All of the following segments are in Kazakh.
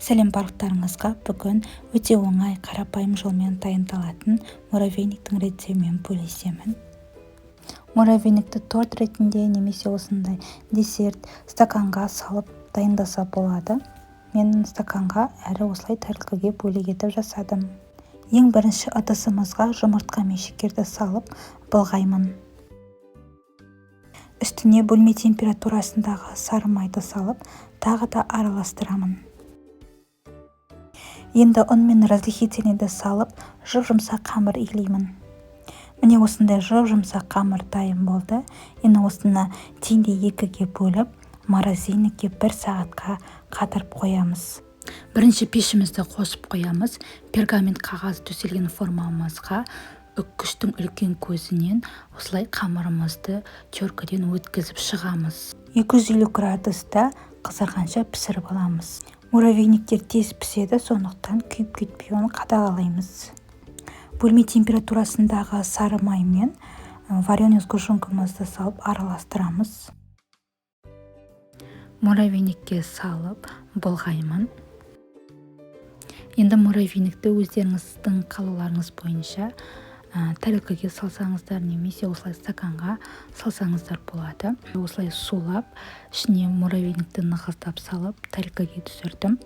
Сәлем барлықтарыңызға. Бүгін өте оңай, қарапайым жолмен дайындалатын муравейниктің рецептімен бөлісемін. Муравейникті торт ретінде немесе осындай десерт стаканға салып дайындаса болады. Мен стаканға әрі осылай тәрілкіге бөлек етіп жасадым. Ең бірінші ыдысымызға жұмыртқа мен шекерді салып былғаймын. Үстіне бөлме температурасындағы сары майды салып, тағы да араластырамын. Енді ұн мен разрыхительныйды салып, жұп-жұмсақ қамыр илеймін. Міне осындай жұп-жұмсақ қамыр дайын болды. Енді осыны теңдей екіге бөліп, морозильникке 1 сағатқа қатырып қоямыз. Бірінші пешімізді қосып қоямыз. Пергамент қағаз төселген формамызға үккіштің үлкен көзінен осылай қамырымызды теркіден өткізіп шығамыз. 250 градуста қызарғанша пісіріп аламыз. Муравейниктер тез піседі, сондықтан күйіп кетпеуін қадағалаймыз. Бөлме температурасындағы сары май мен вареный сгущенкамызды салып араластырамыз. Муравейникке салып былғаймын. Енді муравейникті өздеріңіздің қалауларыңыз бойынша тәрілкіге салсаңыздар немесе осылай стаканға салсаңыздар болады. Осылай сулап, ішіне муравейникті нығыздап салып, тәрілкіге түсірдім.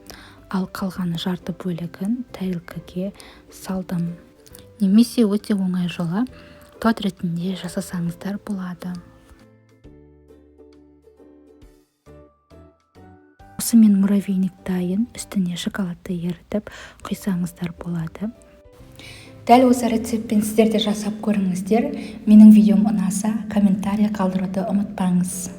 Ал қалған жарты бөлігін тәрілкіге салдым. Немесе өте оңай жолы торт ретінде жасасаңыздар болады. Осымен муравейник дайын, үстіне шоколадты ерітіп құйсаңыздар болады. Дәл осы рецептпен сіздер де жасап көріңіздер. Менің видеом ұнаса, комментарий қалдыруды ұмытпаңыз.